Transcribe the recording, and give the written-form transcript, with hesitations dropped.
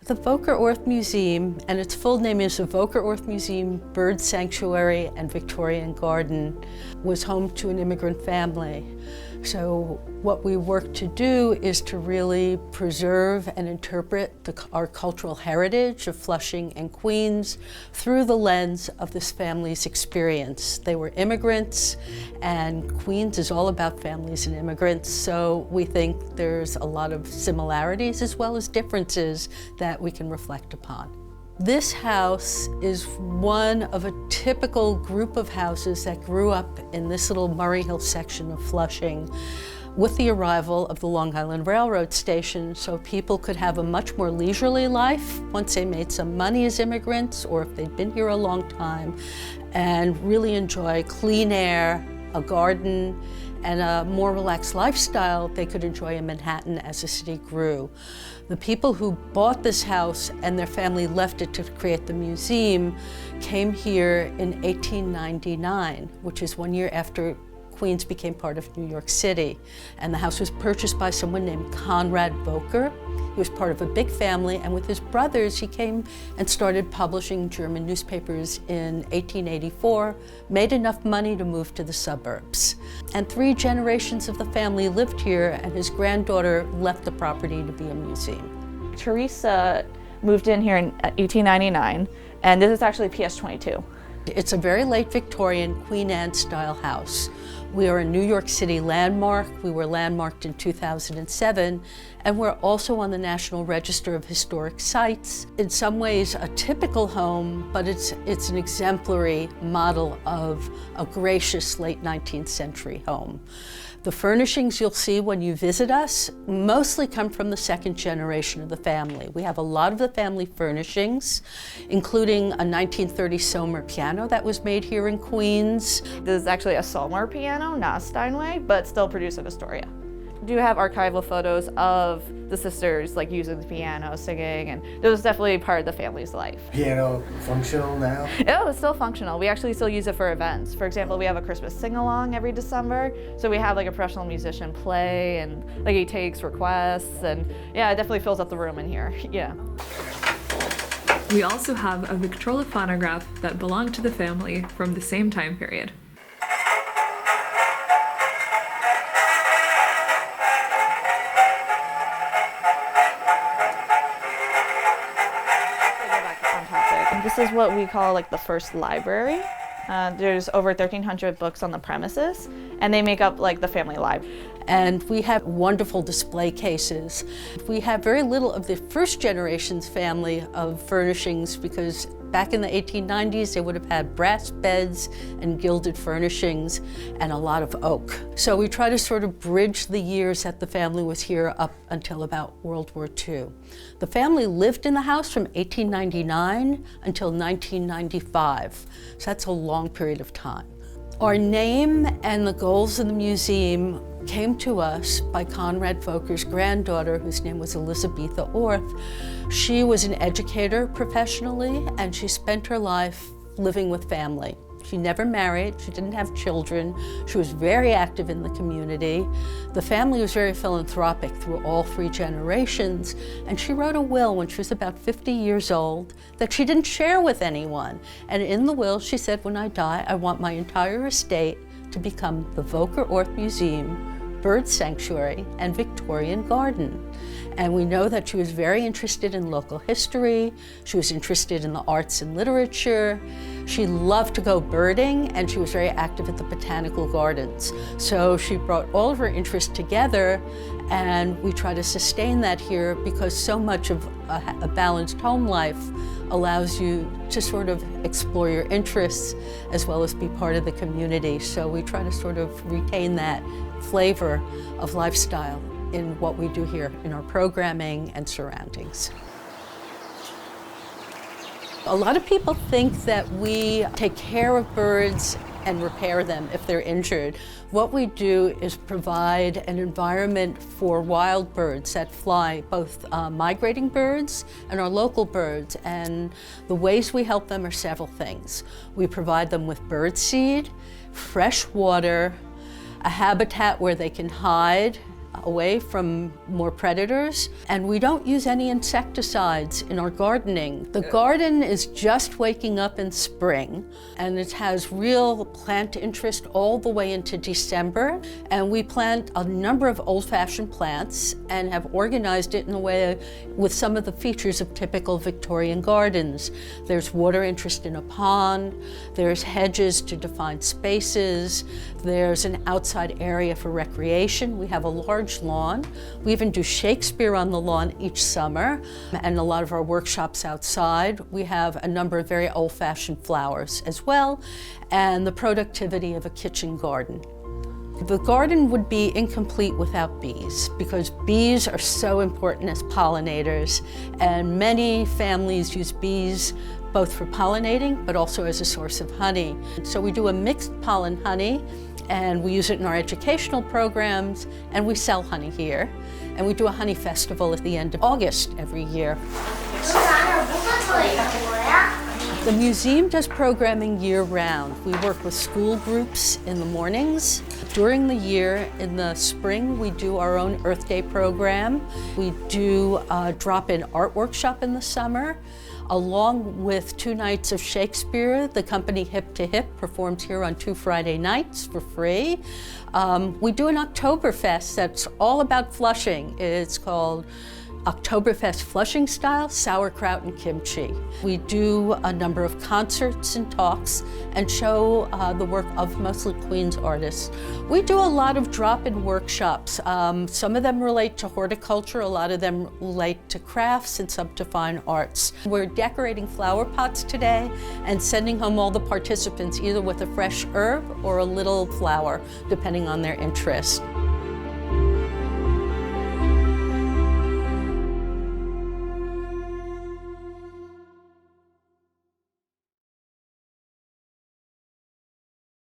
The Voelker Orth Museum, and its full name is the Voelker Orth Museum Bird Sanctuary and Victorian Garden, was home to an immigrant family. So what we work to do is to really preserve and interpret our cultural heritage of Flushing and Queens through the lens of this family's experience. They were immigrants, and Queens is all about families and immigrants, so we think there's a lot of similarities as well as differences that we can reflect upon. This house is one of a typical group of houses that grew up in this little Murray Hill section of Flushing with the arrival of the Long Island Railroad station, so people could have a much more leisurely life once they made some money as immigrants or if they'd been here a long time, and really enjoy clean air, a garden, and a more relaxed lifestyle they could enjoy in Manhattan as the city grew. The people who bought this house and their family left it to create the museum came here in 1899, which is 1 year after Queens became part of New York City. And the house was purchased by someone named Conrad Voelker. He was part of a big family, and with his brothers, he came and started publishing German newspapers in 1884, made enough money to move to the suburbs. And 3 generations of the family lived here, and his granddaughter left the property to be a museum. Teresa moved in here in 1899, and this is actually PS22. It's a very late Victorian Queen Anne style house. We are a New York City landmark. We were landmarked in 2007, and we're also on the National Register of Historic Sites. In some ways a typical home, but it's an exemplary model of a gracious late 19th century home. The furnishings you'll see when you visit us mostly come from the second generation of the family. We have a lot of the family furnishings, including a 1930 Sommer piano that was made here in Queens. This is actually a Sommer piano, not a Steinway, but still produced in Astoria. We do have archival photos of the sisters using the piano, singing, and it was definitely part of the family's life. Piano functional now? Oh, it's still functional. We actually still use it for events. For example, we have a Christmas sing-along every December, so we have a professional musician play, and he takes requests, and yeah, it definitely fills up the room in here. Yeah. We also have a Victrola phonograph that belonged to the family from the same time period. This is what we call the first library. There's over 1,300 books on the premises, and they make up the family library. And we have wonderful display cases. We have very little of the first generation's family of furnishings because back in the 1890s they would have had brass beds and gilded furnishings and a lot of oak. So we try to sort of bridge the years that the family was here up until about World War II. The family lived in the house from 1899 until 1995. So that's a long period of time. Our name and the goals of the museum came to us by Conrad Voelker's granddaughter, whose name was Elizabetha Orth. She was an educator professionally, and she spent her life living with family. She never married, she didn't have children, she was very active in the community. The family was very philanthropic through all 3 generations, and she wrote a will when she was about 50 years old that she didn't share with anyone. And in the will she said, when I die, I want my entire estate to become the Voelker Orth Museum, Bird Sanctuary, and Victorian Garden. And we know that she was very interested in local history, she was interested in the arts and literature, she loved to go birding, and she was very active at the botanical gardens. So she brought all of her interests together, and we try to sustain that here because so much of a balanced home life allows you to sort of explore your interests as well as be part of the community. So we try to sort of retain that flavor of lifestyle in what we do here in our programming and surroundings. A lot of people think that we take care of birds and repair them if they're injured. What we do is provide an environment for wild birds that fly, both migrating birds and our local birds, and the ways we help them are several things. We provide them with bird seed, fresh water, a habitat where they can hide, away from more predators. And we don't use any insecticides in our gardening. The garden is just waking up in spring, and it has real plant interest all the way into December. And we plant a number of old-fashioned plants and have organized it in a way with some of the features of typical Victorian gardens. There's water interest in a pond, there's hedges to define spaces, there's an outside area for recreation. We have a large lawn. We even do Shakespeare on the lawn each summer, and a lot of our workshops outside. We have a number of very old-fashioned flowers as well, and the productivity of a kitchen garden. The garden would be incomplete without bees, because bees are so important as pollinators, and many families use bees both for pollinating but also as a source of honey. So we do a mixed pollen honey, and we use it in our educational programs, and we sell honey here. And we do a honey festival at the end of August every year. The museum does programming year-round. We work with school groups in the mornings. During the year, in the spring, we do our own Earth Day program. We do a drop-in art workshop in the summer. Along with 2 nights of Shakespeare, the company Hip to Hip performs here on 2 Friday nights for free. We do an Oktoberfest that's all about Flushing. It's called Oktoberfest Flushing Style, Sauerkraut and Kimchi. We do a number of concerts and talks and show the work of mostly Queens artists. We do a lot of drop-in workshops. Some of them relate to horticulture, a lot of them relate to crafts, and some to fine arts. We're decorating flower pots today and sending home all the participants either with a fresh herb or a little flower, depending on their interest.